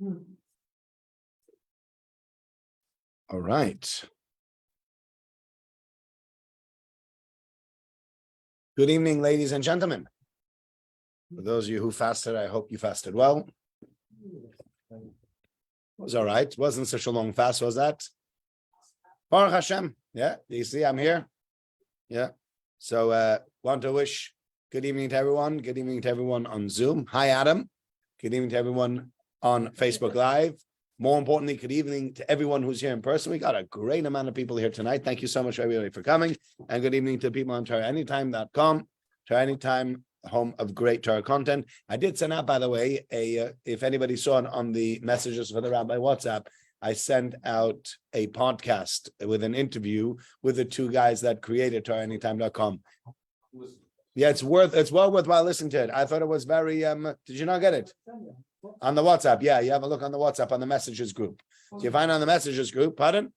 All right. Good evening, ladies and gentlemen. For those of you who fasted, I hope you fasted well. It was all right. It wasn't such a long fast, was that? Baruch Hashem. Yeah, you see, I'm here. Yeah. So want to wish good evening to everyone. Good evening to everyone on Zoom. Hi, Adam. Good evening to everyone on Facebook Live. More importantly, good evening to everyone who's here in person. We got a great amount of people here tonight. Thank you so much, everybody, for coming. And good evening to people on TorahAnytime.com. Torah Anytime, home of great Torah content. I did send out, by the way, if anybody saw it on the messages for the Rabbi WhatsApp, I sent out a podcast with an interview with the two guys that created TorahAnytime.com. Yeah, it's well worthwhile listening to it. I thought it was very, did you not get it? On the WhatsApp, yeah, you have a look on the WhatsApp on the messages group. So you find on the messages group, pardon?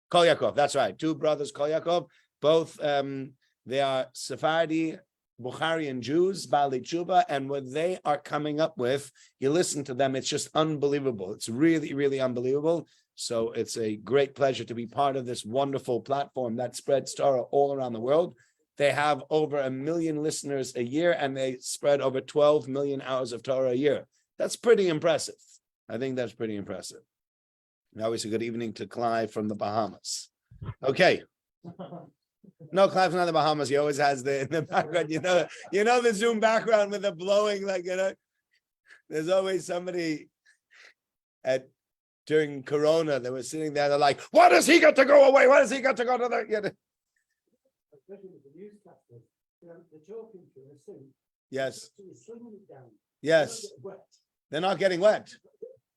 Kol Yaakov, that's right. Two brothers, Kol Yaakov, both, they are Sephardi, Bukharian Jews, Baalei Tshuva, and what they are coming up with, you listen to them, it's just unbelievable. It's really, really unbelievable. So it's a great pleasure to be part of this wonderful platform that spreads Torah all around the world. They have over 1 million listeners a year, and they spread over 12 million hours of Torah a year. That's pretty impressive. I think that's pretty impressive. Now it's a good evening to Clive from the Bahamas. Okay. No, Clive's not in the Bahamas. He always has in the background, you know the Zoom background with the blowing, there's always somebody during Corona, they were sitting there, they're like, why does he get to go away? Why does he get to go to the... Yes. Yes. They're not getting wet.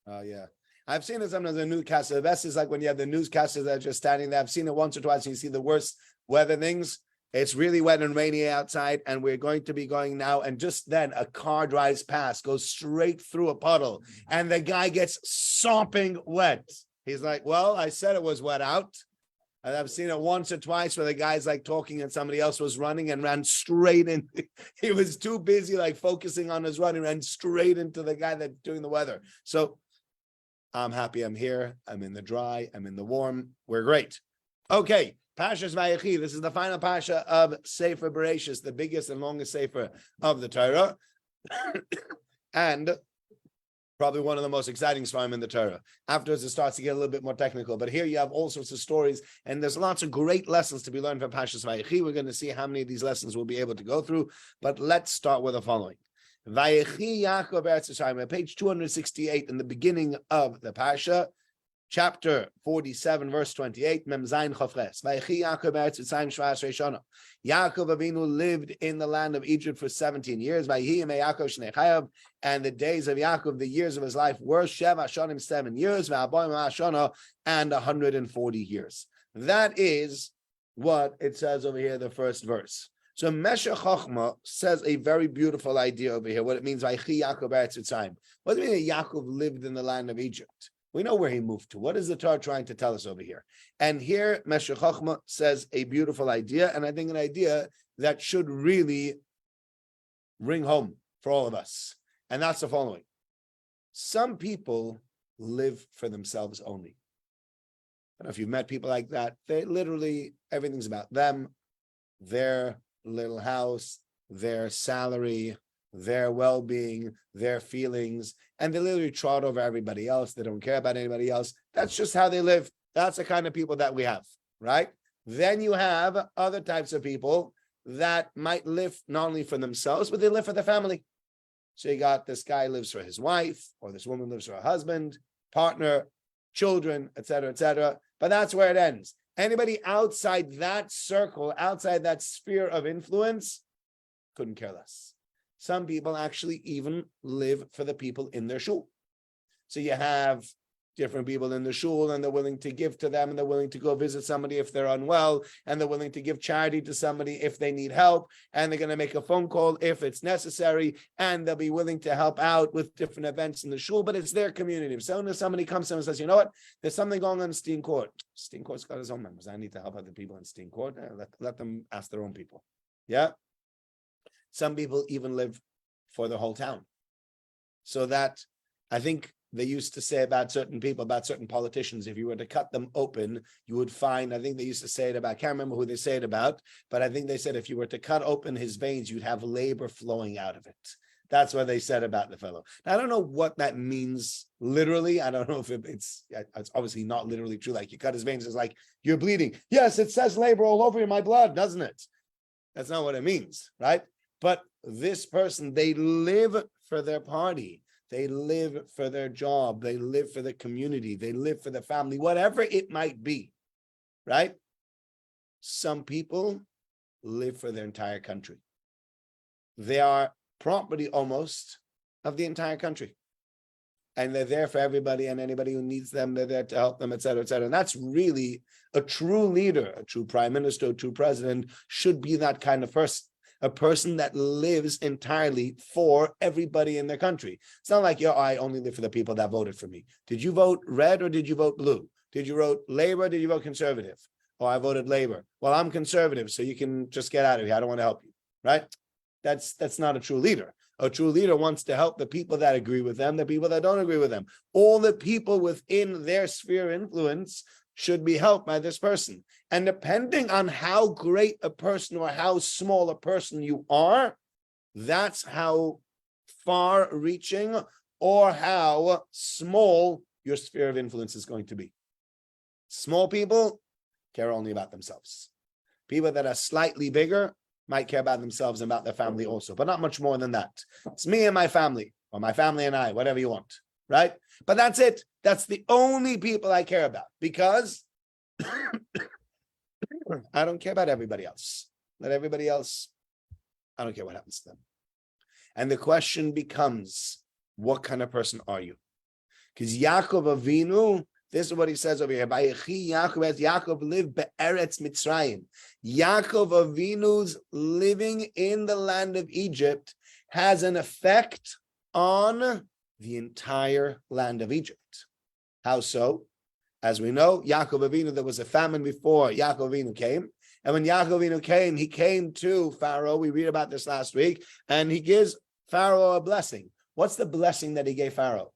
Oh, yeah. I've seen it sometimes in the newscaster. The best is like when you have the newscasters that are just standing there. I've seen it once or twice and you see the worst weather things. It's really wet and rainy outside, and we're going to be going now. And just then a car drives past, goes straight through a puddle, and the guy gets sopping wet. He's like, well, I said it was wet out. And I've seen it once or twice where the guy's like talking and somebody else was running and ran straight in. He was too busy like focusing on his running, ran straight into the guy that's doing the weather. So I'm happy I'm here. I'm in the dry. I'm in the warm. We're great. Okay. Parasha Vayechi. This is the final Parasha of Sefer Bereshis, the biggest and longest Sefer of the Torah. And probably one of the most exciting Sfarim in the Torah. Afterwards, it starts to get a little bit more technical. But here you have all sorts of stories, and there's lots of great lessons to be learned from Parashat Vayechi. We're going to see how many of these lessons we'll be able to go through. But let's start with the following. Vayechi Yaakov Eretz Yisrael, page 268 in the beginning of the Parasha, chapter 47, verse 28, Mem Zayin Chofres. Vayechi Yaakov Eretz Yisrael Shvas Reishona. Yaakov Avinu lived in the land of Egypt for 17 years. Vayehi Yemei Yaakov Shnei Chayav, and the days of Yaakov, the years of his life, were Sheva Shonim, 7 years, Va'aboim Hashana, and 140 years. That is what it says over here, the first verse. So Meshech Chochma says a very beautiful idea over here, what it means by Vayechi Yaakov Eretz Yisrael. What does it mean that Yaakov lived in the land of Egypt? We know where he moved to. What is the Torah trying to tell us over here? And here Meshech Chochma says a beautiful idea, and I think an idea that should really ring home for all of us. And that's the following. Some people live for themselves only. I don't know if you've met people like that. They literally, everything's about them, their little house, their salary, their well-being, their feelings, and they literally trot over everybody else. They don't care about anybody else. That's just how they live. That's the kind of people that we have, right? Then you have other types of people that might live not only for themselves, but they live for their family. So you got this guy lives for his wife, or this woman lives for her husband, partner, children, etc., etc. But that's where it ends. Anybody outside that circle, outside that sphere of influence, couldn't care less. Some people actually even live for the people in their shul. So you have different people in the shul, and they're willing to give to them, and they're willing to go visit somebody if they're unwell, and they're willing to give charity to somebody if they need help, and they're going to make a phone call if it's necessary, and they'll be willing to help out with different events in the shul, but it's their community. If somebody comes to them and says, you know what, there's something going on in Steen Court. Steen Court's got his own members. I need to help other people in Steen Court. Let them ask their own people. Yeah? Some people even live for the whole town. So that, I think, they used to say about certain people, about certain politicians, if you were to cut them open, you would find, I think they used to say it about, I can't remember who they say it about, but I think they said if you were to cut open his veins, you'd have labor flowing out of it. That's what they said about the fellow. Now, I don't know what that means literally. I don't know if it's obviously not literally true. Like you cut his veins, it's like you're bleeding. Yes, it says labor all over my blood, doesn't it? That's not what it means, right? But this person, they live for their party. They live for their job. They live for the community. They live for the family, whatever it might be, right? Some people live for their entire country. They are property almost of the entire country. And they're there for everybody and anybody who needs them. They're there to help them, et cetera, et cetera. And that's really a true leader, a true prime minister, a true president should be that kind of person. A person that lives entirely for everybody in their country. It's not like, I only live for the people that voted for me. Did you vote red or did you vote blue? Did you vote Labor or did you vote conservative? Oh, I voted Labor. Well, I'm conservative, so you can just get out of here. I don't want to help you, right? That's not a true leader. A true leader wants to help the people that agree with them, the people that don't agree with them. All the people within their sphere of influence should be helped by this person. And depending on how great a person or how small a person you are, that's how far-reaching or how small your sphere of influence is going to be. Small people care only about themselves. People that are slightly bigger might care about themselves and about their family also, but not much more than that. It's me and my family, or my family and I, whatever you want, right? But that's it. That's the only people I care about, because I don't care about everybody else. Let everybody else, I don't care what happens to them. And the question becomes, what kind of person are you? Because Yaakov Avinu, this is what he says over here. Vayechi Yaakov, as Yaakov lived be'eretz Mitzrayim. Yaakov Avinu's living in the land of Egypt has an effect on the entire land of Egypt. How so? As we know, Yaakov Avinu, there was a famine before Yaakov Avinu came. And when Yaakov Avinu came, he came to Pharaoh. We read about this last week. And he gives Pharaoh a blessing. What's the blessing that he gave Pharaoh?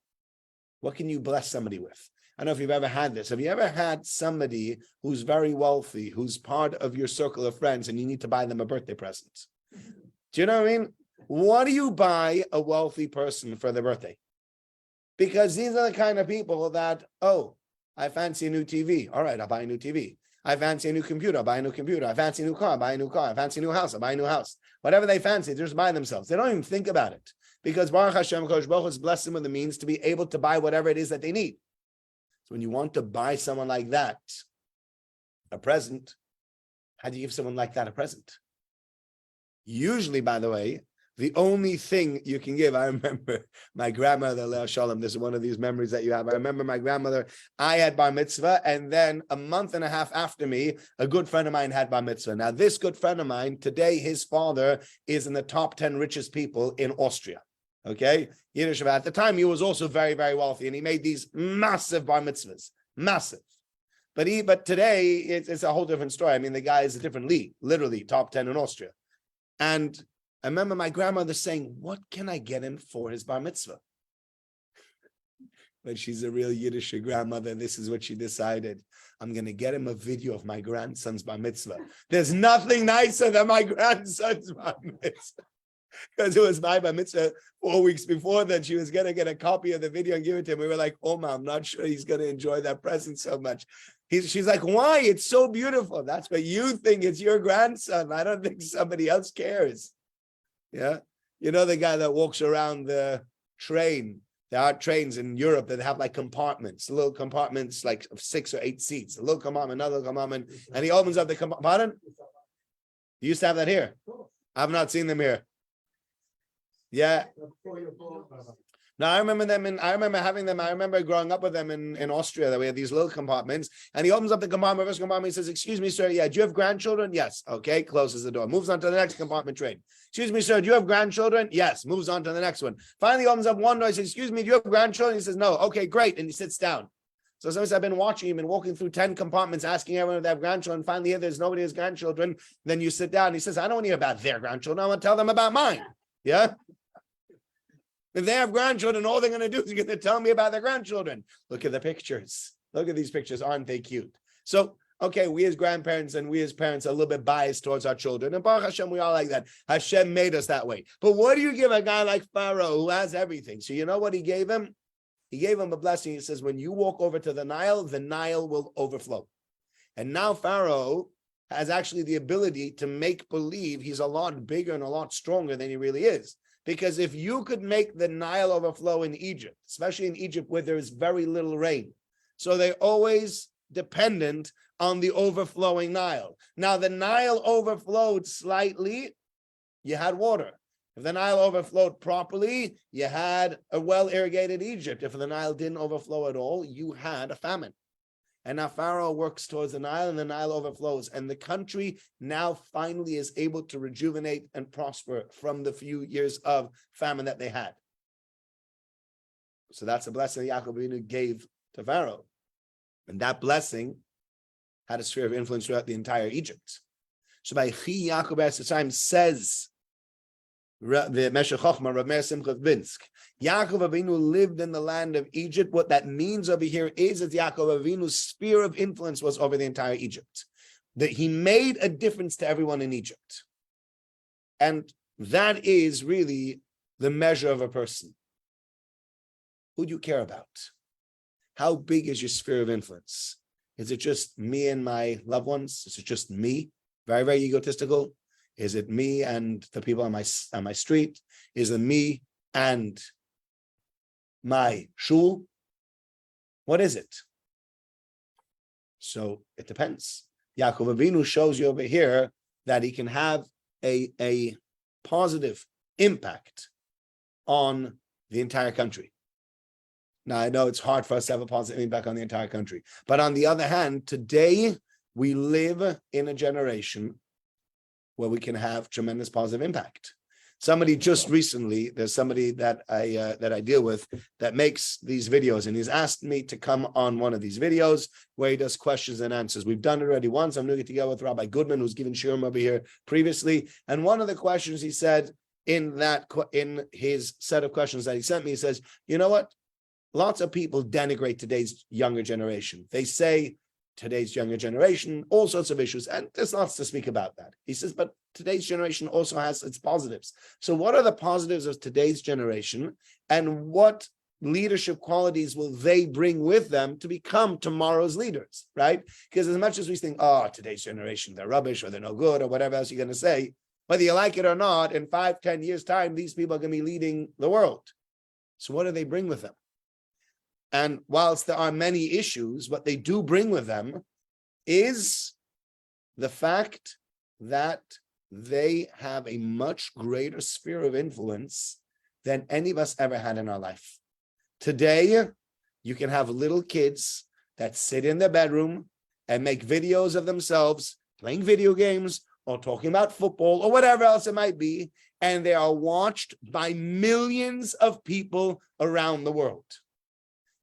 What can you bless somebody with? I don't know if you've ever had this. Have you ever had somebody who's very wealthy, who's part of your circle of friends, and you need to buy them a birthday present? Do you know what I mean? What do you buy a wealthy person for their birthday? Because these are the kind of people that, I fancy a new TV. All right, I'll buy a new TV. I fancy a new computer. I'll buy a new computer. I fancy a new car. I'll buy a new car. I fancy a new house. I'll buy a new house. Whatever they fancy, they just buy themselves. They don't even think about it. Because Baruch Hashem, Kodesh Baruch Hu has blessed them with the means to be able to buy whatever it is that they need. So when you want to buy someone like that a present, how do you give someone like that a present? Usually, by the way, the only thing you can give, I remember my grandmother, Leah Shalom, this is one of these memories that you have. I remember my grandmother, I had bar mitzvah, and then a month and a half after me, a good friend of mine had bar mitzvah. Now, this good friend of mine, today, his father is in the top 10 richest people in Austria. Okay? Yiddish, at the time, he was also very, very wealthy, and he made these massive bar mitzvahs. Massive. But today, it's a whole different story. I mean, the guy is a different league, literally top 10 in Austria. And I remember my grandmother saying, what can I get him for his bar mitzvah? But she's a real Yiddish grandmother. This is what she decided. I'm going to get him a video of my grandson's bar mitzvah. There's nothing nicer than my grandson's bar mitzvah. Because it was my bar mitzvah 4 weeks before that. She was going to get a copy of the video and give it to him. We were like, Oma, I'm not sure he's going to enjoy that present so much. She's like, why? It's so beautiful. That's what you think. It's your grandson. I don't think somebody else cares. Yeah. You know, the guy that walks around the train. There are trains in Europe that have like compartments, little compartments, like of 6 or 8 seats, a little compartment, another compartment, and he opens up the compartment. Pardon? You used to have that here. I've not seen them here. Yeah. No, I remember them I remember having them. I remember growing up with them in Austria, that we had these little compartments, and he opens up the compartment, first compartment, he says, excuse me, sir, yeah, do you have grandchildren? Yes. Okay, closes the door, moves on to the next compartment train. Excuse me, sir, do you have grandchildren? Yes, moves on to the next one. Finally opens up one door, he says, excuse me, do you have grandchildren? He says, no. Okay, great, and he sits down. So sometimes I've been watching him and walking through 10 compartments, asking everyone if they have grandchildren. Finally, here there's nobody who has grandchildren. Then you sit down, he says, I don't want to hear about their grandchildren, I want to tell them about mine. Yeah? If they have grandchildren, all they're going to do is going to tell me about their grandchildren. Look at the pictures. Look at these pictures. Aren't they cute? So, okay, we as grandparents and we as parents are a little bit biased towards our children. And Baruch Hashem, we all like that. Hashem made us that way. But what do you give a guy like Pharaoh who has everything? So you know what he gave him? He gave him a blessing. He says, when you walk over to the Nile will overflow. And now Pharaoh has actually the ability to make believe he's a lot bigger and a lot stronger than he really is. Because if you could make the Nile overflow in Egypt, especially in Egypt where there is very little rain, so they're always dependent on the overflowing Nile. Now the Nile overflowed slightly, you had water. If the Nile overflowed properly, you had a well-irrigated Egypt. If the Nile didn't overflow at all, you had a famine. And now Pharaoh works towards the Nile and the Nile overflows. And the country now finally is able to rejuvenate and prosper from the few years of famine that they had. So that's a blessing that Yaakov Avinu gave to Pharaoh. And that blessing had a sphere of influence throughout the entire Egypt. So by Chi Yaakov Esatayim says, the Meshech Chochmah, Rav Meir Simcha of Binsk, Yaakov Avinu lived in the land of Egypt. What that means over here is that Yaakov Avinu's sphere of influence was over the entire Egypt. That he made a difference to everyone in Egypt. And that is really the measure of a person. Who do you care about? How big is your sphere of influence? Is it just me and my loved ones? Is it just me? Very, very egotistical. Is it me and the people on my street? Is it me and my shul? What is it? So it depends. Yaakov Avinu shows you over here that he can have a positive impact on the entire country. Now, I know it's hard for us to have a positive impact on the entire country. But on the other hand, today we live in a generation where we can have tremendous positive impact. Somebody just recently, there's somebody that I deal with that makes these videos, and he's asked me to come on one of these videos where he does questions and answers. We've done it already once. I'm doing it together with Rabbi Goodman, who's given shiurim over here previously. And one of the questions he said in his set of questions that he sent me, he says, you know what? Lots of people denigrate today's younger generation. They say, today's younger generation, all sorts of issues, and there's lots to speak about that. He says, but today's generation also has its positives. So what are the positives of today's generation, and what leadership qualities will they bring with them to become tomorrow's leaders, right? Because as much as we think, oh, today's generation, they're rubbish, or they're no good, or whatever else you're going to say, whether you like it or not, in 5-10 years' time, these people are going to be leading the world. So what do they bring with them? And whilst there are many issues, what they do bring with them is the fact that they have a much greater sphere of influence than any of us ever had in our life. Today, you can have little kids that sit in their bedroom and make videos of themselves playing video games or talking about football or whatever else it might be, and they are watched by millions of people around the world.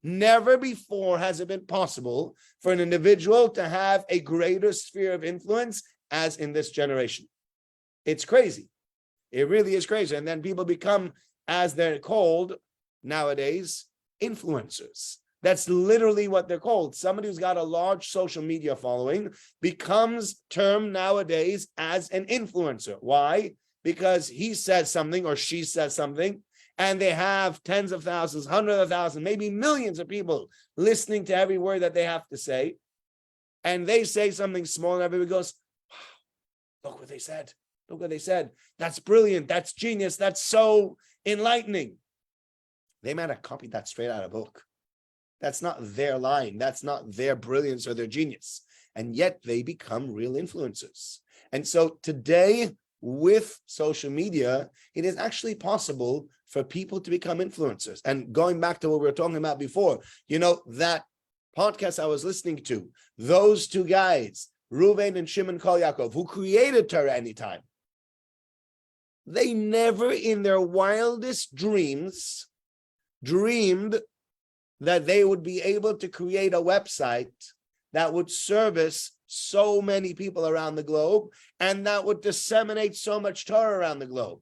Never before has it been possible for an individual to have a greater sphere of influence as in this generation. It's crazy. It really is crazy. And then people become, as they're called nowadays, influencers. That's literally what they're called. Somebody who's got a large social media following becomes termed nowadays as an influencer. Why? Because he says something or she says something, and they have tens of thousands, hundreds of thousands, maybe millions of people listening to every word that they have to say. And they say something small and everybody goes, wow, look what they said. Look what they said. That's brilliant. That's genius. That's so enlightening. They might have copied that straight out of a book. That's not their line. That's not their brilliance or their genius. And yet they become real influencers. And so today, with social media, it is actually possible for people to become influencers. And going back to what we were talking about before, you know, that podcast I was listening to, those two guys, Reuven and Shimon Kol Yaakov, who created Torah Anytime, they never in their wildest dreams dreamed that they would be able to create a website that would service so many people around the globe and that would disseminate so much Torah around the globe.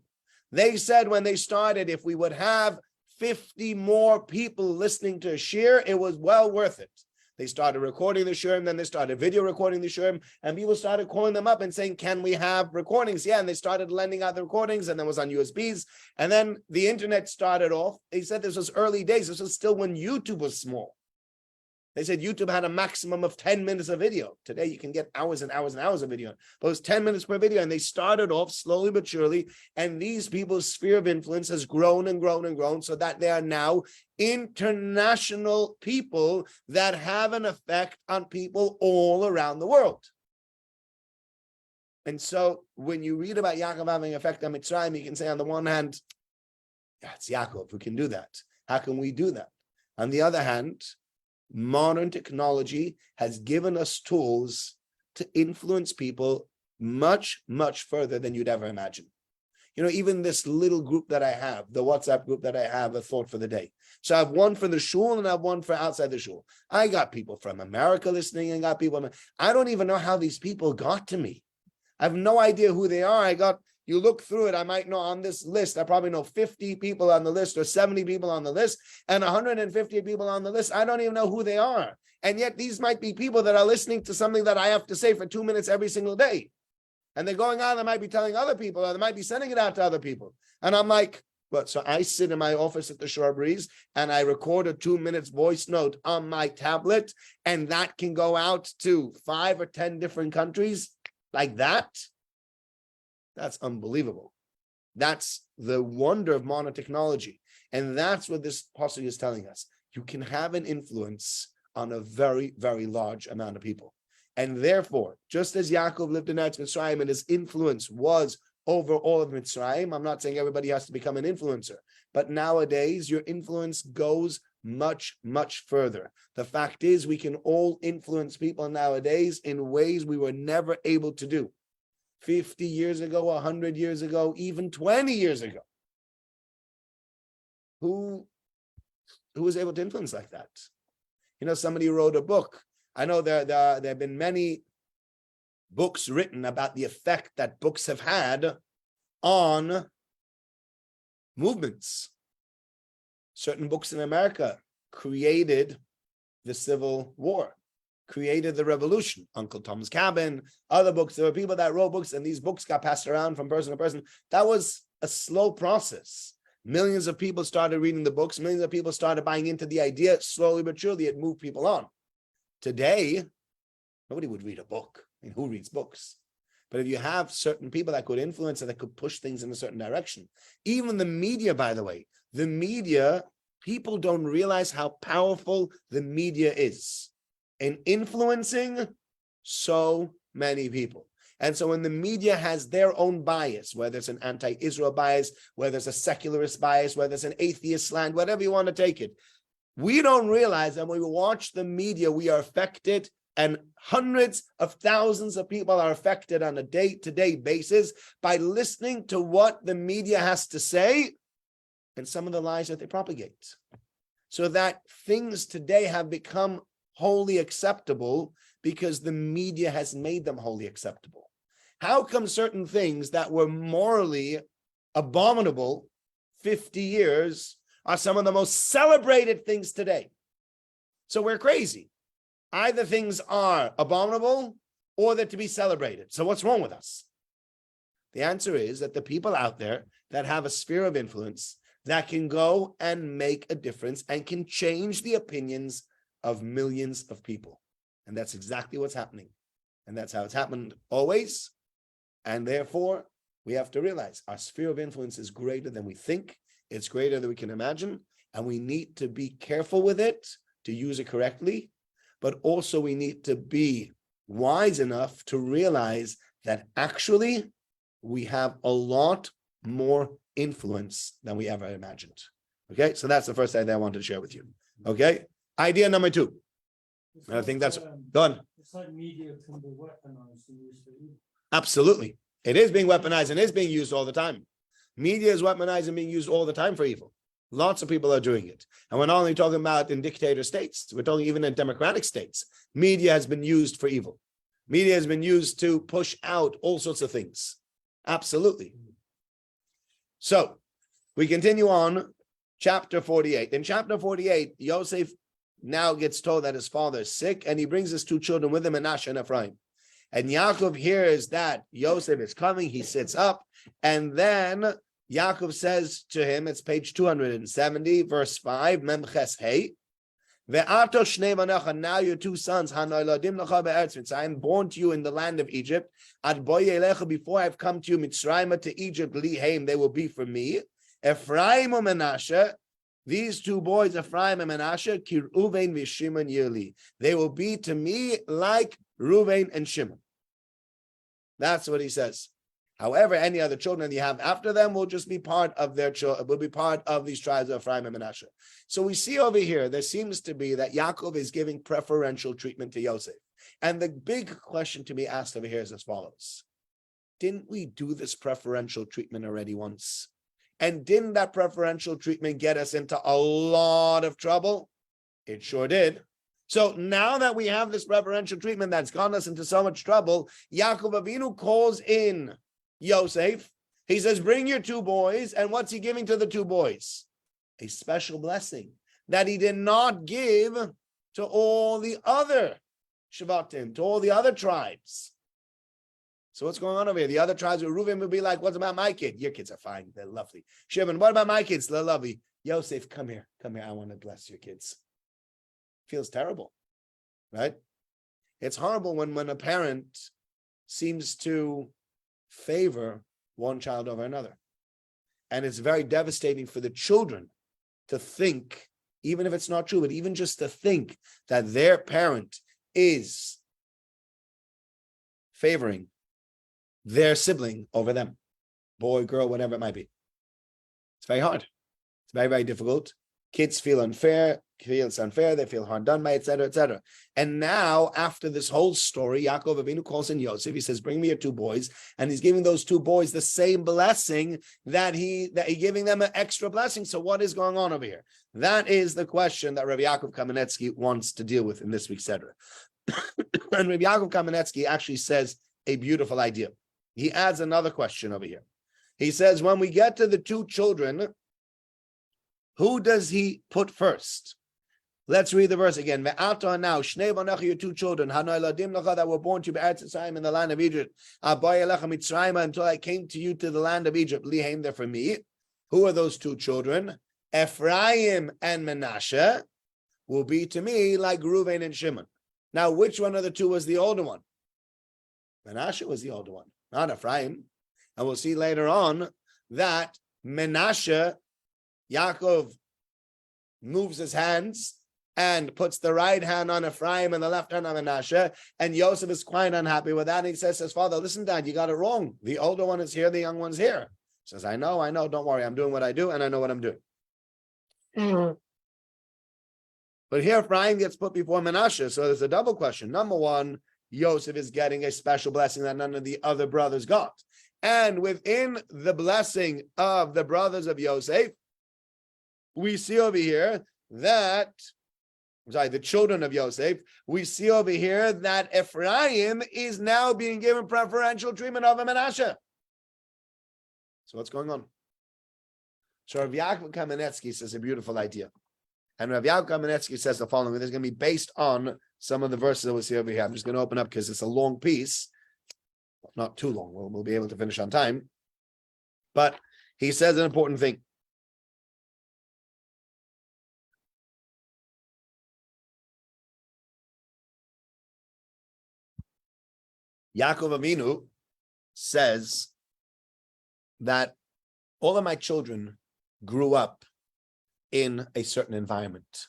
They said when they started, if we would have 50 more people listening to a shir, it was well worth it. They started recording the shirim, then they started video recording the shirim, and people started calling them up and saying, can we have recordings? Yeah, and they started lending out the recordings, and then it was on USBs. And then the internet started off. They said this was early days. This was still when YouTube was small. They said YouTube had a maximum of 10 minutes of video. Today, you can get hours and hours and hours of video. But it was 10 minutes per video. And they started off slowly but surely. And these people's sphere of influence has grown and grown and grown so that they are now international people that have an effect on people all around the world. And so when you read about Yaakov having an effect on Mitzrayim, you can say on the one hand, yeah, it's Yaakov who can do that. How can we do that? On the other hand, modern technology has given us tools to influence people much, much further than you'd ever imagine. You know, even this little group that I have, the WhatsApp group that I have, a thought for the day. So I have one for the shul and I have one for outside the shul. I got people from America listening and got people. I don't even know how these people got to me. I have no idea who they are. You look through it, I might know on this list, I probably know 50 people on the list or 70 people on the list and 150 people on the list. I don't even know who they are. And yet these might be people that are listening to something that I have to say for 2 minutes every single day. And they're going on, they might be telling other people, or they might be sending it out to other people. And I'm like, what? So I sit in my office at the Shore Breeze and I record a 2 minutes voice note on my tablet, and that can go out to 5 or 10 different countries like that. That's unbelievable. That's the wonder of modern technology. And that's what this pasuk is telling us. You can have an influence on a very, very large amount of people. And therefore, just as Yaakov lived in Eretz Mitzrayim and his influence was over all of Mitzrayim, I'm not saying everybody has to become an influencer, but nowadays your influence goes much, much further. The fact is we can all influence people nowadays in ways we were never able to do 50 years ago, 100 years ago, even 20 years ago. Who was able to influence like that? You know, somebody wrote a book. I know there have been many books written about the effect that books have had on movements. Certain books in America created the Civil War, created the revolution. Uncle Tom's Cabin, other books. There were people that wrote books, and these books got passed around from person to person. That was a slow process. Millions of people started reading the books. Millions of people started buying into the idea. Slowly but surely, it moved people on. Today, nobody would read a book. I mean, who reads books? But if you have certain people that could influence and that could push things in a certain direction, even the media, by the way, the media, people don't realize how powerful the media is in influencing so many people. And so when the media has their own bias, whether it's an anti-Israel bias, whether it's a secularist bias, whether it's an atheist slant, whatever you want to take it, we don't realize that when we watch the media, we are affected, and hundreds of thousands of people are affected on a day-to-day basis by listening to what the media has to say and some of the lies that they propagate. So that things today have become wholly acceptable because the media has made them wholly acceptable. How come certain things that were morally abominable 50 years are some of the most celebrated things today? So we're crazy. Either things are abominable or they're to be celebrated. So what's wrong with us? The answer is that the people out there that have a sphere of influence that can go and make a difference and can change the opinions of millions of people. And that's exactly what's happening. And that's how it's happened always. And therefore, we have to realize our sphere of influence is greater than we think. It's greater than we can imagine. And we need to be careful with it to use it correctly. But also we need to be wise enough to realize that actually we have a lot more influence than we ever imagined. Okay, so that's the first idea I wanted to share with you. Okay, idea number 2. And I think that's done. It's like media can be weaponized and used for evil. Absolutely. It is being weaponized and is being used all the time. Media is weaponized and being used all the time for evil. Lots of people are doing it. And we're not only talking about in dictator states, we're talking even in democratic states. Media has been used for evil. Media has been used to push out all sorts of things. Absolutely. So we continue on chapter 48. In chapter 48, Yosef now gets told that his father is sick, and he brings his two children with him, Menashe and Ephraim. And Yaakov hears that Yosef is coming. He sits up, and then Yaakov says to him, it's page 270, verse 5, Memches Hey, Ve'ato shnei banecha, now your two sons, hanoyladim lecha be'eretz Mitzrayim, born to you in the land of Egypt, ad boye elecha, before I've come to you, Mitzrayim to Egypt, liheim, they will be for me. Ephraim and Menashe, these two boys, Ephraim and Menashe, kir Ruvain v'Shimon yirli, they will be to me like Ruvain and Shimon. That's what he says. However, any other children you have after them will just be part of their children, will be part of these tribes of Ephraim and Menashe. So we see over here, there seems to be that Yaakov is giving preferential treatment to Yosef. And the big question to be asked over here is as follows. Didn't we do this preferential treatment already once? And didn't that preferential treatment get us into a lot of trouble? It sure did. So now that we have this preferential treatment that's gotten us into so much trouble, Yaakov Avinu calls in Yosef. He says, bring your two boys. And what's he giving to the two boys? A special blessing that he did not give to all the other Shvatim, to all the other tribes. So what's going on over here? The other tribes, Reuven would be like, what about my kid? Your kids are fine. They're lovely. Shimon, what about my kids? They're lovely. Yosef, come here. Come here. I want to bless your kids. Feels terrible, right? It's horrible when a parent seems to favor one child over another. And it's very devastating for the children to think, even if it's not true, but even just to think that their parent is favoring their sibling over them, boy, girl, whatever it might be. It's very hard. It's very, very difficult. Kids feel unfair, they feel hard done by, etc., etc. And now, after this whole story, Yaakov Avinu calls in Yosef. He says, bring me your two boys. And he's giving those two boys the same blessing that he giving them an extra blessing. So what is going on over here? That is the question that Rabbi Yaakov Kamenetsky wants to deal with in this week's Seder. And Rabbi Yaakov Kamenetsky actually says a beautiful idea. He adds another question over here. He says, when we get to the two children, who does he put first? Let's read the verse again. Ve'ata now, shnei banecha, your two children, hanoyladim lecha, that were born to you be'eretz Mitzrayim, in the land of Egypt. Abaye lecha Mitzrayim, until I came to you to the land of Egypt. Liheim, there for me. Who are those two children? Ephraim and Menashe will be to me like Reuven and Shimon. Now, which one of the two was the older one? Menashe was the older one, not Ephraim. And we'll see later on that Menashe, Yaakov moves his hands and puts the right hand on Ephraim and the left hand on Menashe, and Yosef is quite unhappy with that. And he says to his father, listen, Dad, you got it wrong. The older one is here, the young one's here. He says, I know, don't worry, I'm doing what I do, and I know what I'm doing. But here Ephraim gets put before Menashe, so there's a double question. Number one, Yosef is getting a special blessing that none of the other brothers got. And within the blessing of the brothers of Yosef, we see over here that, the children of Yosef, we see over here that Ephraim is now being given preferential treatment over Menashe. So what's going on? So Rav Yaakov Kamenetsky says a beautiful idea. And Rav Yaakov Kamenetsky says the following. This is going to be based on some of the verses that we see over here. I'm just going to open up because it's a long piece. Not too long. We'll be able to finish on time. But he says an important thing. Yaakov Avinu says that all of my children grew up in a certain environment.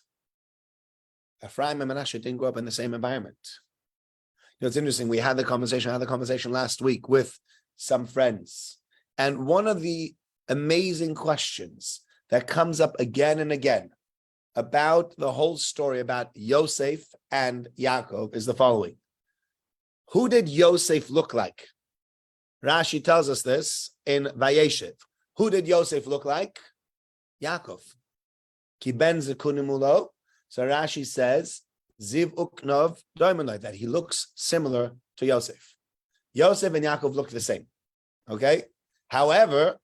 Ephraim and Menashe didn't grow up in the same environment. You know, it's interesting. I had the conversation last week with some friends. And one of the amazing questions that comes up again and again about the whole story about Yosef and Yaakov is the following. Who did Yosef look like? Rashi tells us this in Vayechi. Who did Yosef look like? Yaakov. Ki ben zekunimulo. So Rashi says, Ziv uknov doimenoi, that he looks similar to Yosef. Yosef and Yaakov look the same. Okay? However,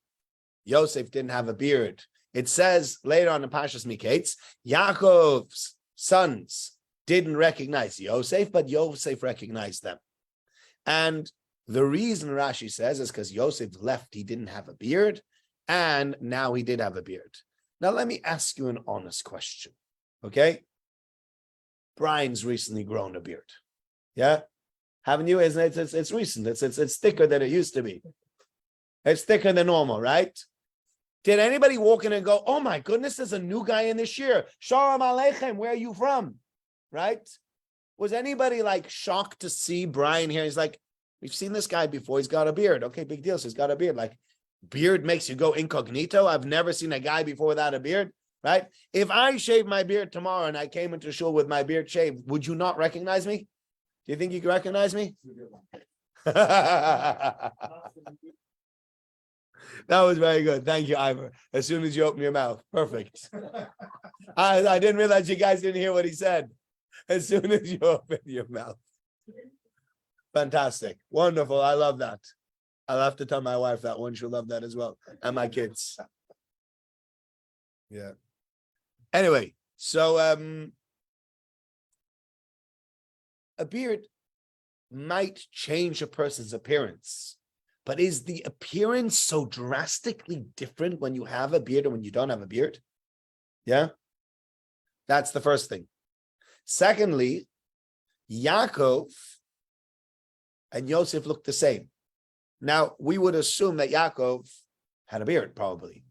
Yosef didn't have a beard. It says later on in Parshas Miketz, Yaakov's sons didn't recognize Yosef, but Yosef recognized them. And the reason Rashi says is because Yosef left, he didn't have a beard, and now he did have a beard. Now, let me ask you an honest question, okay? Brian's recently grown a beard. Yeah? Haven't you? It's recent. It's thicker than it used to be. It's thicker than normal, right? Did anybody walk in and go, oh my goodness, there's a new guy in this year. Shalom Aleichem, where are you from? Right? Was anybody like shocked to see Brian here? He's like, we've seen this guy before. He's got a beard. Okay, big deal. So he's got a beard. Like, beard makes you go incognito. I've never seen a guy before without a beard, right? If I shave my beard tomorrow and I came into shul with my beard shaved, would you not recognize me? Do you think you can recognize me? That was very good. Thank you, Ivor. As soon as you open your mouth. Perfect. I didn't realize you guys didn't hear what he said. As soon as you open your mouth. Fantastic. Wonderful. I love that. I'll have to tell my wife that one. She'll love that as well. And my kids. Yeah. Anyway, so a beard might change a person's appearance. But is the appearance so drastically different when you have a beard and when you don't have a beard? Yeah? That's the first thing. Secondly, Yaakov and Yosef looked the same. Now, we would assume that Yaakov had a beard, probably.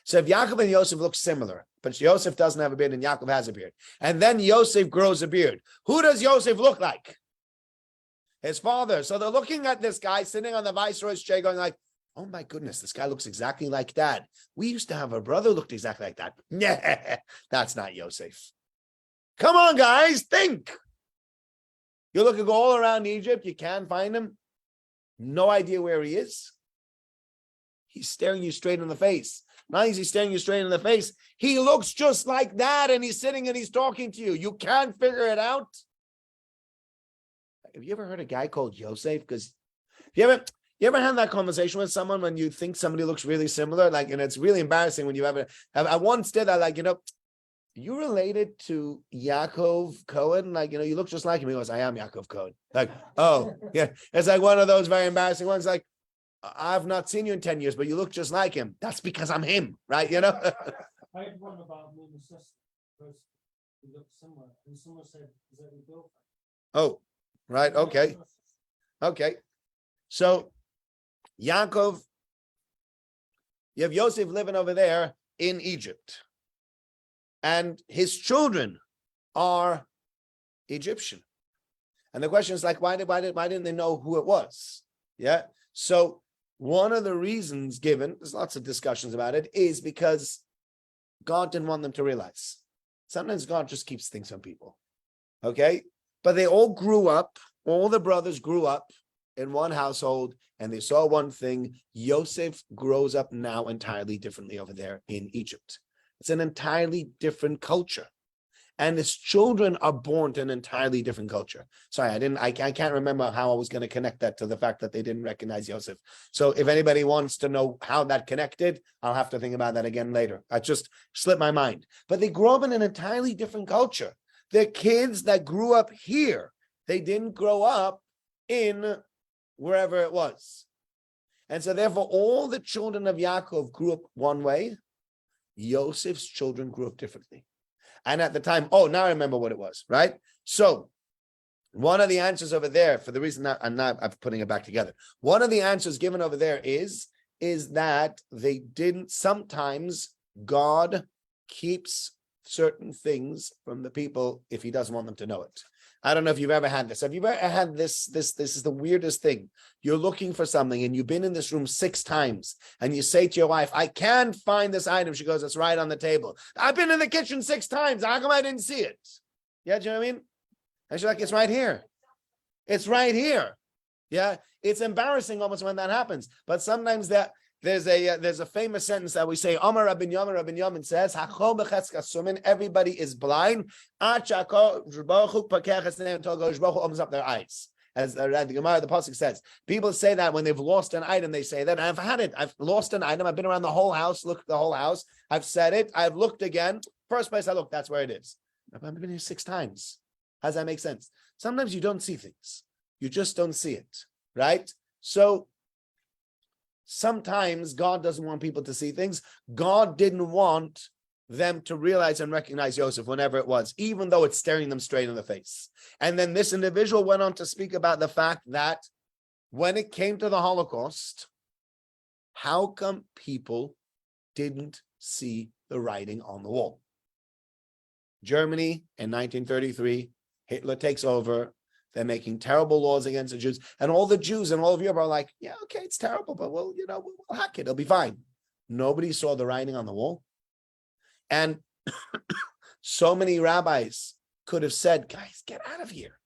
So if Yaakov and Yosef look similar, but Yosef doesn't have a beard and Yaakov has a beard, and then Yosef grows a beard, who does Yosef look like? His father. So they're looking at this guy sitting on the viceroy's chair going like, oh my goodness, this guy looks exactly like Dad. We used to have a brother who looked exactly like that. Yeah, that's not Yosef. Come on, guys, think. You're looking all around Egypt. You can't find him. No idea where he is. He's staring you straight in the face. Not only is he staring you straight in the face, he looks just like that, and he's sitting and he's talking to you. You can't figure it out. Have you ever heard a guy called Yosef? Because you ever had that conversation with someone when you think somebody looks really similar? Like, and it's really embarrassing when you I once did that, like, you related to Yaakov Cohen? Like, you look just like him. He goes, I am Yaakov Cohen. Like, oh, yeah. It's like one of those very embarrassing ones. Like, I've not seen you in 10 years, but you look just like him. That's because I'm him, right? I had one about me and my sister because we look similar. And someone said, is that your girlfriend? Oh. Right, okay. Okay. So, Yaakov, you have Yosef living over there in Egypt. And his children are Egyptian. And the question is like, why didn't they know who it was? Yeah. So, one of the reasons given, there's lots of discussions about it, is because God didn't want them to realize. Sometimes God just keeps things from people. Okay? But they all grew up, all the brothers grew up in one household, and they saw one thing. Yosef grows up now entirely differently over there in Egypt. It's an entirely different culture. And his children are born to an entirely different culture. Sorry, I can't remember how I was going to connect that to the fact that they didn't recognize Yosef. So if anybody wants to know how that connected, I'll have to think about that again later. I just slipped my mind. But they grew up in an entirely different culture. The kids that grew up here, they didn't grow up in wherever it was. And so therefore, all the children of Yaakov grew up one way. Yosef's children grew up differently. And at the time, now I remember what it was, right? So one of the answers over there, for the reason that I'm putting it back together, one of the answers given over there is that they didn't, sometimes God keeps certain things from the people if he doesn't want them to know it. I don't know if you've ever had this. Have you ever had this? This is the weirdest thing. You're looking for something and you've been in this room 6 times and you say to your wife, I can't find this item. She goes, it's right on the table. I've been in the kitchen 6 times. How come I didn't see it? Yeah, do you know what I mean? And she's like, it's right here. It's right here. Yeah, it's embarrassing almost when that happens. But sometimes there's a famous sentence that we say, Amar Rabbi Yamin says, everybody is blind until Baruch Hu opens up their eyes. as the Gemara, the pasuk says. People say that when they've lost an item, they say that. I've had it. I've lost an item. I've been around the whole house, looked the whole house. I've said it. I've looked again. First place I looked, that's where it is. I've been here 6 times. How does that make sense? Sometimes you don't see things. You just don't see it, right? So sometimes God doesn't want people to see things. God didn't want them to realize and recognize Yosef whenever it was, even though it's staring them straight in the face. And then this individual went on to speak about the fact that when it came to the Holocaust, how come people didn't see the writing on the wall? Germany in 1933, Hitler takes over. They're making terrible laws against the Jews. And all the Jews in all of Europe are like, yeah, okay, it's terrible, but we'll hack it. It'll be fine. Nobody saw the writing on the wall. And so many rabbis could have said, guys, get out of here.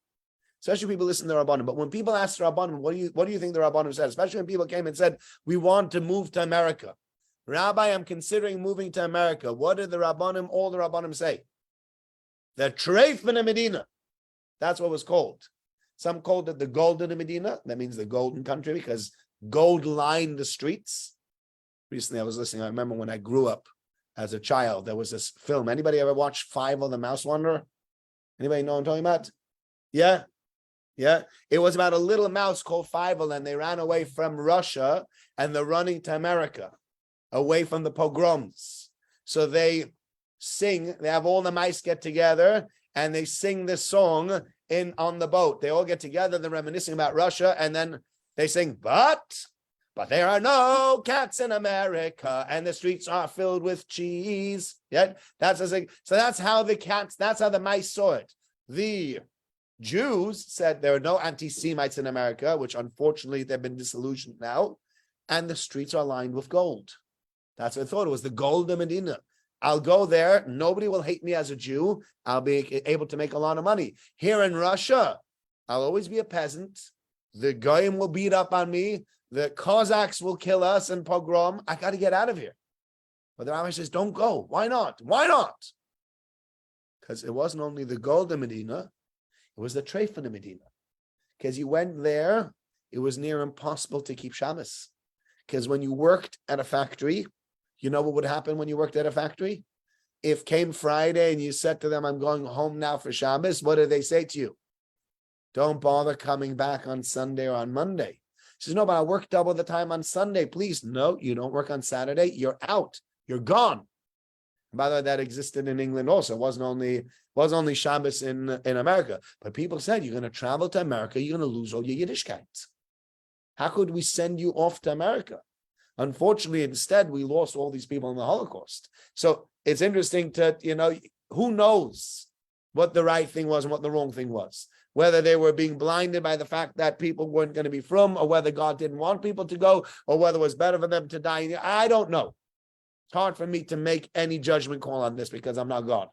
Especially people listen to the Rabbanim. But when people ask the Rabbanim, what do you think the Rabbanim said? Especially when people came and said, we want to move to America. Rabbi, I'm considering moving to America. What did all the Rabbanim say? The Treif in Medina. That's what was called. Some called it the Golden Medina. That means the golden country because gold lined the streets. Recently, I was listening. I remember when I grew up as a child, there was this film. Anybody ever watch Fievel the Mouse Wanderer? Anybody know what I'm talking about? Yeah. Yeah. It was about a little mouse called Fievel, and they ran away from Russia, and they're running to America, away from the pogroms. So they have all the mice get together, and they sing this song on the boat. They all get together, they're reminiscing about Russia, and then they sing, but there are no cats in America, and the streets are filled with cheese. Yeah, so that's how the mice saw it. The Jews said there are no anti-Semites in America, which unfortunately they've been disillusioned now, and the streets are lined with gold. That's what I thought. It was the gold of Medina. I'll go there. Nobody will hate me as a Jew. I'll be able to make a lot of money. Here in Russia, I'll always be a peasant. The Goyim will beat up on me. The Cossacks will kill us in pogrom. I got to get out of here. But the rabbi says, don't go. Why not? Why not? Because it wasn't only the gold of Medina, it was the treif in Medina. Because you went there, it was near impossible to keep Shabbos. Because when you worked at a factory, you know what would happen when you worked at a factory? If came Friday and you said to them, I'm going home now for Shabbos, what did they say to you? Don't bother coming back on Sunday or on Monday. He says, no, but I work double the time on Sunday. Please, no, you don't work on Saturday. You're out. You're gone. And by the way, that existed in England also. It wasn't only Shabbos in America. But people said, you're going to travel to America, you're going to lose all your Yiddishkeit. How could we send you off to America? Unfortunately, instead, we lost all these people in the Holocaust. So it's interesting who knows what the right thing was and what the wrong thing was. Whether they were being blinded by the fact that people weren't going to be from, or whether God didn't want people to go, or whether it was better for them to die. I don't know. It's hard for me to make any judgment call on this because I'm not God.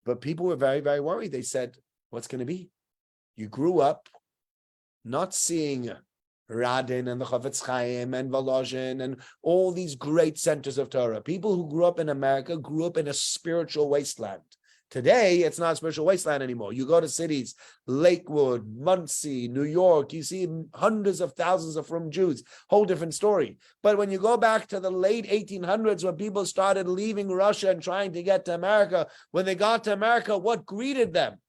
But people were very, very worried. They said, what's going to be? You grew up not seeing Radin and the Chavetz Chaim and Volozhin and all these great centers of Torah. People who grew up in America grew up in a spiritual wasteland. Today, it's not a spiritual wasteland anymore. You go to cities, Lakewood, Muncie, New York, you see hundreds of thousands of from Jews, whole different story. But when you go back to the late 1800s, when people started leaving Russia and trying to get to America, when they got to America, what greeted them?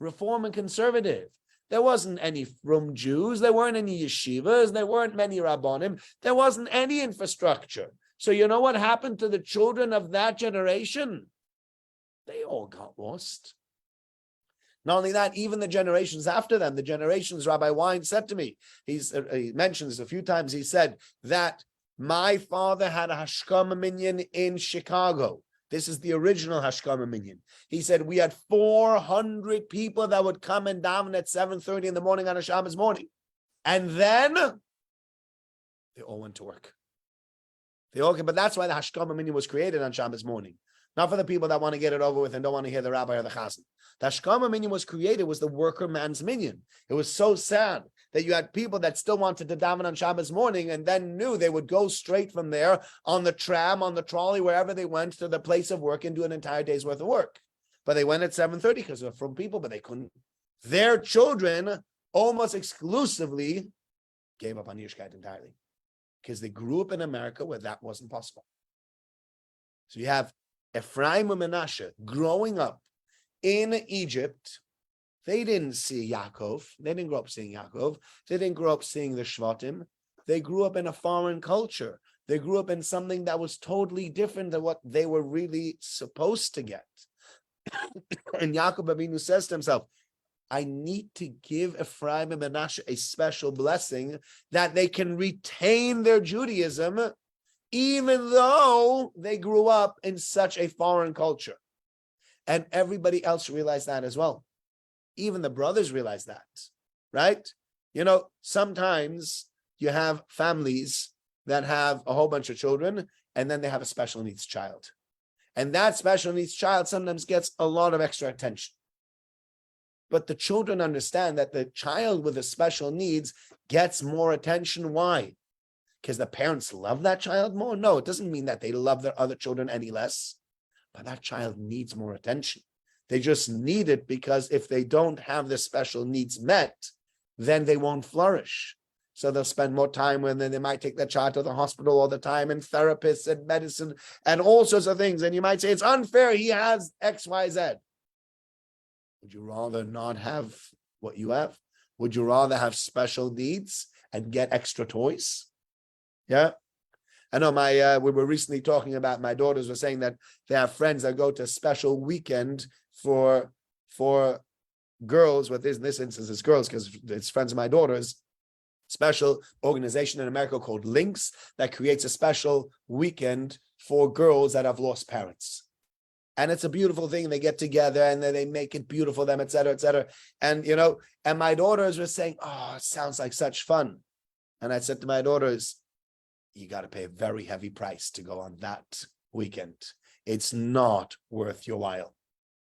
Reform and conservative. There wasn't any from Jews. There weren't any yeshivas. There weren't many rabbonim. There wasn't any infrastructure. So you know what happened to the children of that generation? They all got lost. Not only that, even the generations after them, the generations, Rabbi Wein said to me, he mentions a few times, he said that my father had a Hashkama minyan in Chicago. This is the original Hashkama minyan. He said we had 400 people that would come and daven at 7:30 in the morning on a Shabbos morning. And then they all went to work. But that's why the Hashkama minyan was created on Shabbos morning. Not for the people that want to get it over with and don't want to hear the rabbi or the chazan. The Hashkama minyan was created, was the worker man's minyan. It was so sad that you had people that still wanted to daven on Shabbos morning and then knew they would go straight from there on the tram, on the trolley, wherever they went to the place of work and do an entire day's worth of work. But they went at 7:30 because they're from people, but they couldn't their children almost exclusively gave up on Yiddishkeit entirely because they grew up in America where that wasn't possible. So you have Ephraim and Menashe growing up in Egypt. They didn't see Yaakov. They didn't grow up seeing Yaakov. They didn't grow up seeing the Shvatim. They grew up in a foreign culture. They grew up in something that was totally different than what they were really supposed to get. And Yaakov Avinu says to himself, I need to give Ephraim and Menashe a special blessing that they can retain their Judaism, even though they grew up in such a foreign culture. And everybody else realized that as well. Even the brothers realized that, right? You know, sometimes you have families that have a whole bunch of children, and then they have a special needs child. And that special needs child sometimes gets a lot of extra attention. But the children understand that the child with the special needs gets more attention. Why? Because the parents love that child more? No, it doesn't mean that they love their other children any less. But that child needs more attention. They just need it because if they don't have the special needs met, then they won't flourish. So they'll spend more time when they might take their child to the hospital all the time, and therapists and medicine and all sorts of things. And you might say, it's unfair, he has X, Y, Z. Would you rather not have what you have? Would you rather have special needs and get extra toys? Yeah. I know we were recently talking about, my daughters were saying that they have friends that go to a special weekend for girls. What is in this instance is girls, because it's friends of my daughters. Special organization in America called Lynx that creates a special weekend for girls that have lost parents. And it's a beautiful thing. They get together and then they make it beautiful for them, et cetera, et cetera. And, you know, and my daughters were saying, oh, it sounds like such fun. And I said to my daughters, you got to pay a very heavy price to go on that weekend. It's not worth your while,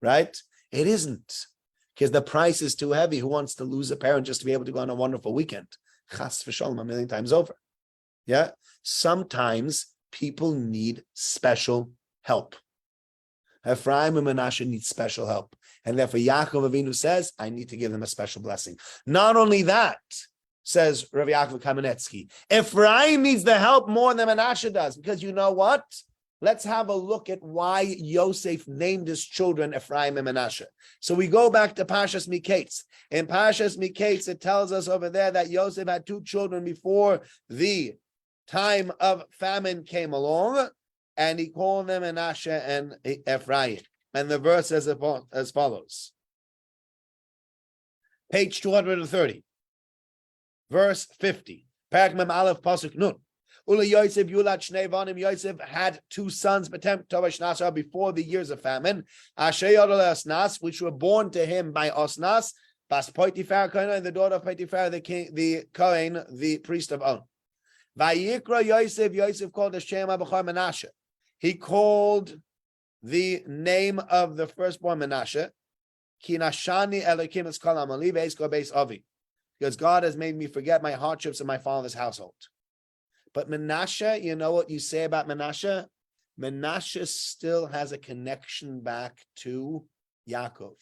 right? It isn't, because the price is too heavy. Who wants to lose a parent just to be able to go on a wonderful weekend? Chas v'sholom, a million times over. Yeah. Sometimes people need special help. Ephraim and Menashe need special help. And therefore Yaakov Avinu says, I need to give them a special blessing. Not only that, says Rav Yaakov Kamenetsky, Ephraim needs the help more than Menashe does, because you know what? Let's have a look at why Yosef named his children Ephraim and Menashe. So we go back to Parashas Miketz. In Parashas Miketz, it tells us over there that Yosef had two children before the time of famine came along, and he called them Menashe and Ephraim. And the verse is as follows. Page 230. Verse 50. Parak Mem Aleph Pasuk Nun. Ula Yosef Yulat Shnei Vanim. Yosef had two sons before the years of famine. Asher Osnas, which were born to him by Osnas, Bas Potiphar Kohen, the daughter of Potiphar, the king, the Kohen, the priest of On. Vayikra Yosef. Yosef called the Shem Abachar Menashe. He called the name of the firstborn Menashe. Ki nashani Elokim es kol amali ve'esko beis avi. Because God has made me forget my hardships in my father's household. But Menashe, you know what you say about Menashe? Menashe still has a connection back to Yaakov.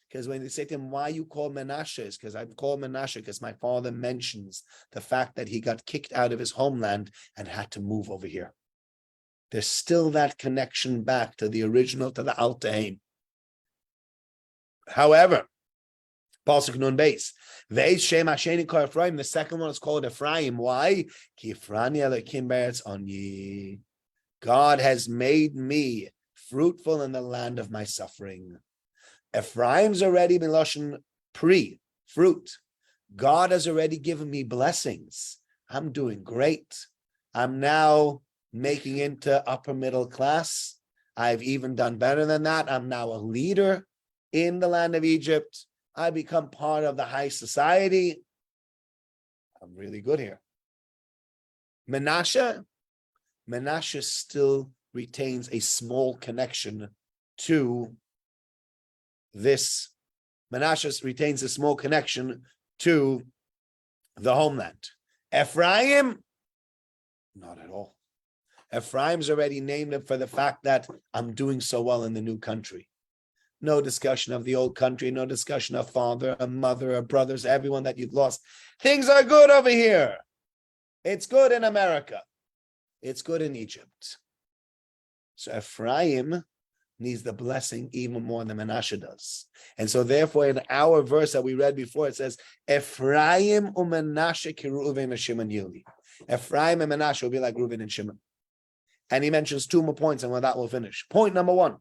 Because when they say to him, why you call Menashe? It's because I'm called Menashe because my father mentions the fact that he got kicked out of his homeland and had to move over here. There's still that connection back to the original, to the Al Tehim. However, Pasuk Nun Beis. Veis Shem Hasheni Ko Ephraim. The second one is called Ephraim. Why? Ki Ifrani Elokim Be'eretz Onyi. God has made me fruitful in the land of my suffering. Ephraim's already been Lashon pre, fruit. God has already given me blessings. I'm doing great. I'm now making into upper middle class. I've even done better than that. I'm now a leader in the land of Egypt. I become part of the high society. I'm really good here. Menashe still retains a small connection to this. Menashe retains a small connection to the homeland. Ephraim, not at all. Ephraim's already named it for the fact that I'm doing so well in the new country. No discussion of the old country, no discussion of father, a mother, a brothers, everyone that you've lost. Things are good over here. It's good in America. It's good in Egypt. So Ephraim needs the blessing even more than Menashe does. And so therefore, in our verse that we read before, it says, Ephraim u'Menashe kiReuven u'Shimon Yili. Ephraim and Menashe will be like Reuven and Shimon. And he mentions two more points, and with that we'll finish. Point number one.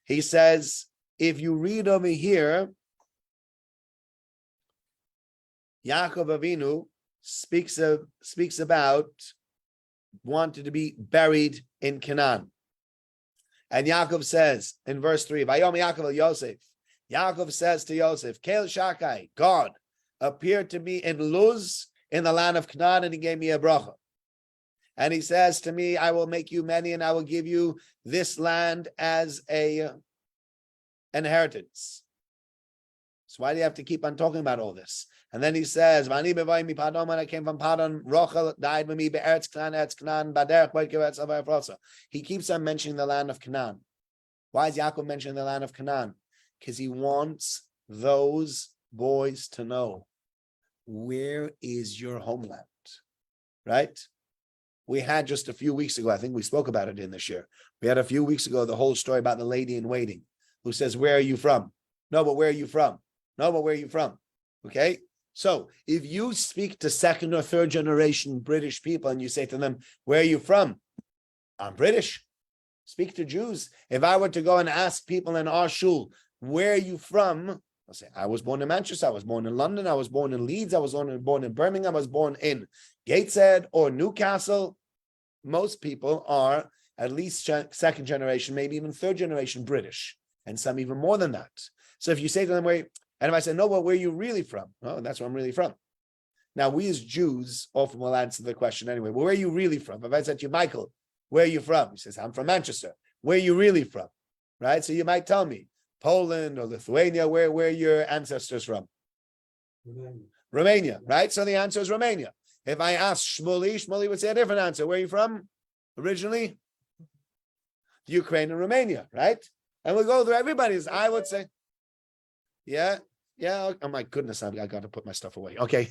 He says, if you read over here, Yaakov Avinu speaks about wanted to be buried in Canaan. And Yaakov says in verse 3, Vayom Yaakov el Yosef. Yaakov says to Yosef, Kel Shakai, God appeared to me in Luz in the land of Canaan, and he gave me a bracha. And he says to me, I will make you many, and I will give you this land as a inheritance. So why do you have to keep on talking about all this? And then he says, when I came from Padon, Rochel died with me, Be'eretz Canaan. He keeps on mentioning the land of Canaan. Why is Yaakov mentioning the land of Canaan? Because he wants those boys to know, where is your homeland? Right? We had just a few weeks ago, I think we spoke about it in this year. We had a few weeks ago the whole story about the lady in waiting who says, where are you from? No, but where are you from? No, but where are you from? Okay? So if you speak to second or third generation British people and you say to them, where are you from? I'm British. Speak to Jews. If I were to go and ask people in our shul, where are you from? I'll say, I was born in Manchester. I was born in London. I was born in Leeds. I was born in Birmingham. I was born in Gateshead or Newcastle. Most people are at least second generation, maybe even third generation British, and some even more than that. So if you say to them, and if I say, no, well, where are you really from? Oh, that's where I'm really from. Now, we as Jews often will answer the question anyway. Well, where are you really from? If I said to you, Michael, where are you from? He says, I'm from Manchester. Where are you really from? Right? So you might tell me, Poland or Lithuania, where are your ancestors from? Romania, right? So the answer is Romania. If I ask Shmuley would say a different answer. Where are you from originally? Ukraine and Romania, right? And we'll go through everybody's. I would say, yeah. Oh my goodness, I got to put my stuff away. Okay.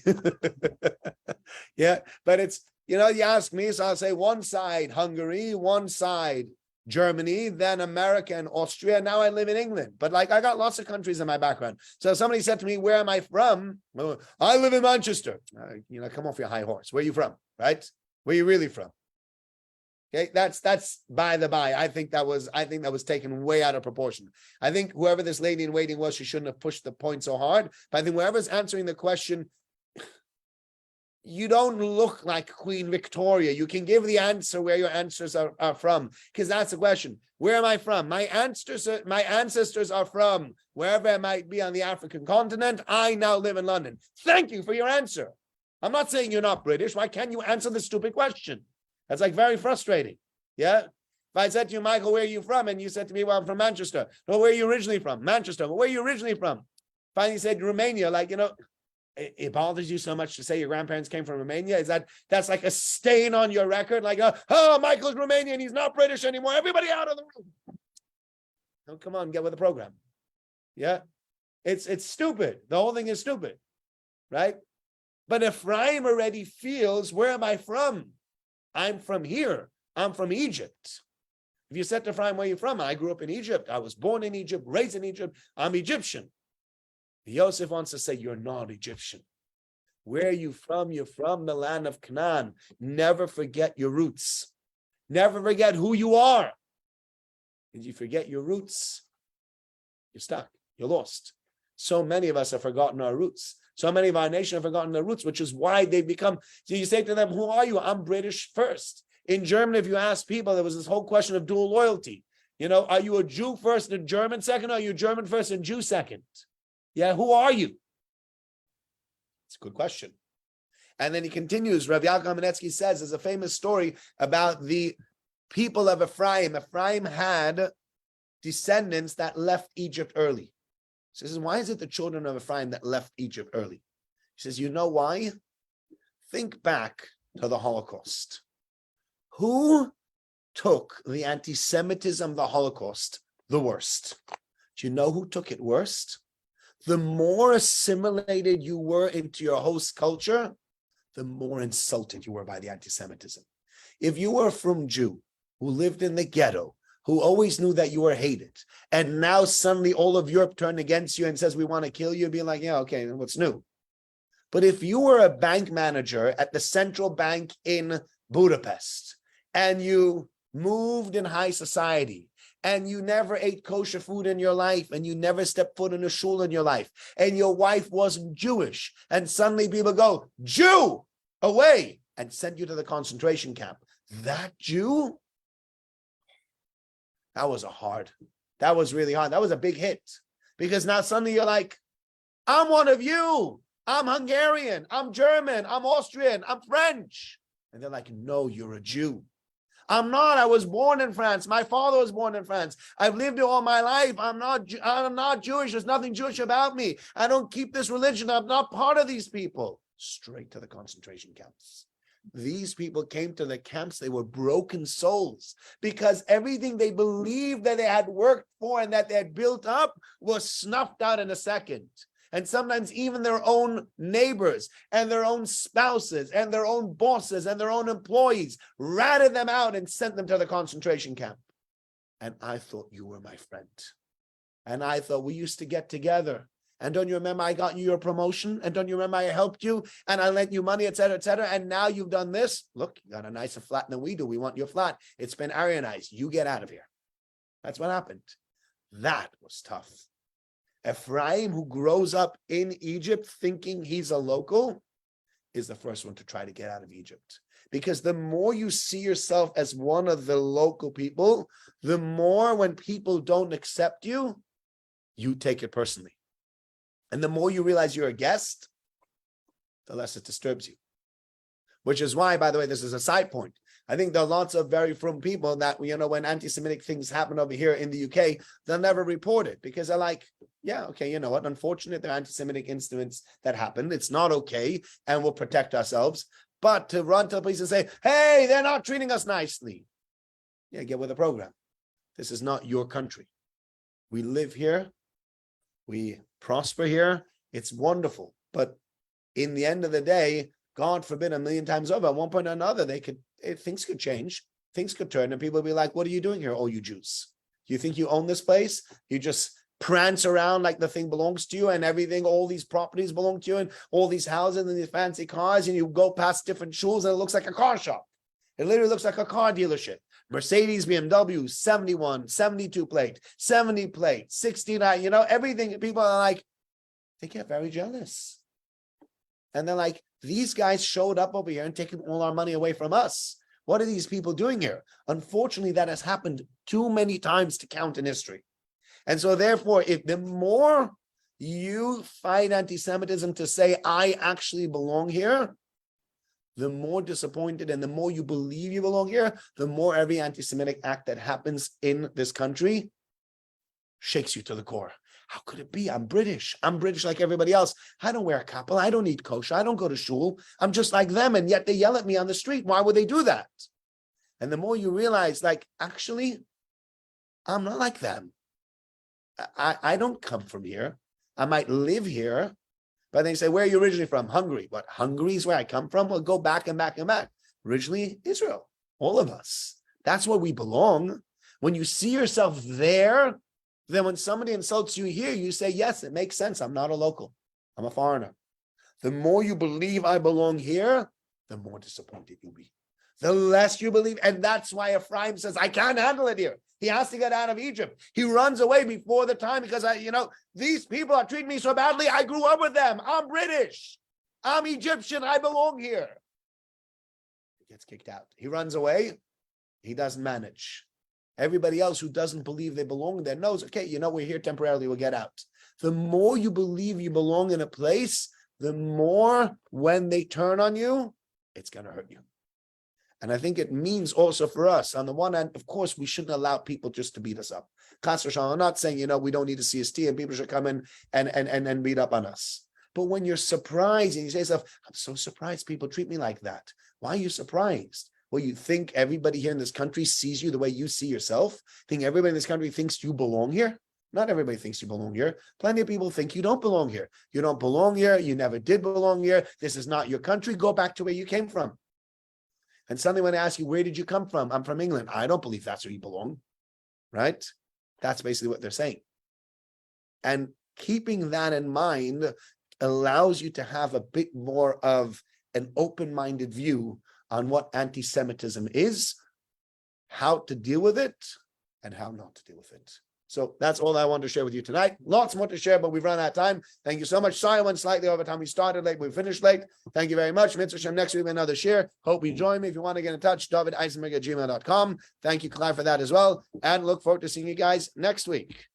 Yeah, but it's, you ask me, so I'll say one side Hungary, one side Germany, then America and Austria. Now I live in England, but I got lots of countries in my background. So somebody said to me, where am I from? Well, I live in Manchester. Come off your high horse. Where are you from? Right? Where are you really from? Okay, that's by the by. I think that was taken way out of proportion. I think whoever this lady in waiting was, she shouldn't have pushed the point so hard. But I think whoever's answering the question, you don't look like Queen Victoria. You can give the answer where your answers are from, because that's the question. Where am I from? My ancestors are from wherever it might be on the African continent. I now live in London. Thank you for your answer. I'm not saying you're not British. Why can't you answer this stupid question? That's very frustrating. Yeah. If I said to you, Michael, where are you from? And you said to me, well, I'm from Manchester. Well, where are you originally from? Manchester. Well, where are you originally from? Finally said Romania. It bothers you so much to say your grandparents came from Romania. That's like a stain on your record? Oh, Michael's Romanian. He's not British anymore. Everybody out of the room. Oh, come on, get with the program. Yeah. It's stupid. The whole thing is stupid. Right? But Ephraim already feels, where am I from? I'm from here. I'm from Egypt. If you said to Ephraim, where are you from? I grew up in Egypt. I was born in Egypt, raised in Egypt. I'm Egyptian. Yosef wants to say, you're not Egyptian. Where are you from? You're from the land of Canaan. Never forget your roots. Never forget who you are. If you forget your roots, you're stuck. You're lost. So many of us have forgotten our roots. So many of our nation have forgotten their roots, which is why they've become. So you say to them, who are you? I'm British first. In Germany, if you ask people, there was this whole question of dual loyalty. Are you a Jew first and a German second? Or are you German first and Jew second? Yeah, who are you? It's a good question. And then he continues. Rav Yaakov Kamenetsky says, there's a famous story about the people of Ephraim. Ephraim had descendants that left Egypt early. He says, why is it the children of Ephraim that left Egypt early? He says, you know why? Think back to the Holocaust. Who took the antisemitism of the Holocaust the worst? Do you know who took it worst? The more assimilated you were into your host culture, the more insulted you were by the anti-Semitism. If you were from Jew who lived in the ghetto, who always knew that you were hated, and now suddenly all of Europe turned against you and says, we want to kill you, be like, yeah, okay, what's new? But if you were a bank manager at the central bank in Budapest, and you moved in high society, and you never ate kosher food in your life, and you never stepped foot in a shul in your life, and your wife wasn't Jewish, and suddenly people go, Jew, away, and send you to the concentration camp. That Jew, that was really hard. That was a big hit. Because now suddenly you're like, I'm one of you. I'm Hungarian. I'm German. I'm Austrian. I'm French. And they're like, no, you're a Jew. I'm not. I was born in France. My father was born in France. I've lived here all my life. I'm not Jewish. There's nothing Jewish about me. I don't keep this religion. I'm not part of these people. Straight to the concentration camps. These people came to the camps. They were broken souls because everything they believed that they had worked for and that they had built up was snuffed out in a second. And sometimes even their own neighbors and their own spouses and their own bosses and their own employees ratted them out and sent them to the concentration camp. And I thought you were my friend. And I thought we used to get together. And don't you remember I got you your promotion? And don't you remember I helped you? And I lent you money, et cetera, et cetera. And now you've done this. Look, you got a nicer flat than we do. We want your flat. It's been Aryanized. You get out of here. That's what happened. That was tough. Ephraim, who grows up in Egypt thinking he's a local, is the first one to try to get out of Egypt. Because the more you see yourself as one of the local people, the more when people don't accept you, you take it personally. And the more you realize you're a guest, the less it disturbs you. Which is why, by the way, this is a side point. I think there are lots of very frum people that, when anti-Semitic things happen over here in the UK, they'll never report it because they're like, yeah, okay, you know what? Unfortunately, there are anti-Semitic incidents that happened. It's not okay, and we'll protect ourselves. But to run to the police and say, hey, they're not treating us nicely. Yeah, get with the program. This is not your country. We live here. We prosper here. It's wonderful. But in the end of the day, God forbid, a million times over, at one point or another, things could change. Things could turn, and people would be like, what are you doing here, all you Jews? You think you own this place? You just prance around like the thing belongs to you and everything, all these properties belong to you and all these houses and these fancy cars, and you go past different shuls and it looks like a car shop. It literally looks like a car dealership. Mercedes, BMW, 71, 72 plate, 70 plate, 69, everything. People are like, they get very jealous. And they're like, these guys showed up over here and taken all our money away from us. What are these people doing here? Unfortunately, that has happened too many times to count in history. And so therefore, if the more you fight anti-Semitism to say, I actually belong here, the more disappointed and the more you believe you belong here, the more every anti-Semitic act that happens in this country shakes you to the core. How could it be? I'm British. I'm British like everybody else. I don't wear a kappa. I don't eat kosher. I don't go to shul. I'm just like them. And yet they yell at me on the street. Why would they do that? And the more you realize, actually, I'm not like them. I don't come from here. I might live here. But they say, where are you originally from? Hungary. What? Hungary is where I come from? Well, go back and back and back. Originally, Israel. All of us. That's where we belong. When you see yourself there, then when somebody insults you here, you say, yes, it makes sense. I'm not a local. I'm a foreigner. The more you believe I belong here, the more disappointed you'll be. The less you believe. And that's why Ephraim says, I can't handle it here. He has to get out of Egypt. He runs away before the time because, these people are treating me so badly. I grew up with them. I'm British. I'm Egyptian. I belong here. He gets kicked out. He runs away. He doesn't manage. Everybody else who doesn't believe they belong there knows, okay, we're here temporarily. We'll get out. The more you believe you belong in a place, the more when they turn on you, it's going to hurt you. And I think it means also for us, on the one hand, of course, we shouldn't allow people just to beat us up. I'm not saying, we don't need a CST and people should come in and beat up on us. But when you're surprised and you say to yourself, I'm so surprised people treat me like that. Why are you surprised? Well, you think everybody here in this country sees you the way you see yourself? Think everybody in this country thinks you belong here? Not everybody thinks you belong here. Plenty of people think you don't belong here. You don't belong here. You never did belong here. This is not your country. Go back to where you came from. And suddenly when I ask you, where did you come from? I'm from England. I don't believe that's where you belong. Right? That's basically what they're saying. And keeping that in mind allows you to have a bit more of an open-minded view on what anti-Semitism is, how to deal with it, and how not to deal with it. So that's all I wanted to share with you tonight. Lots more to share, but we've run out of time. Thank you so much. Sorry I went slightly over time. We started late, we finished late. Thank you very much. Mitzvah Shem, next week another share. Hope you join me. If you want to get in touch, davideisenberg@gmail.com. Thank you, Clive, for that as well. And look forward to seeing you guys next week.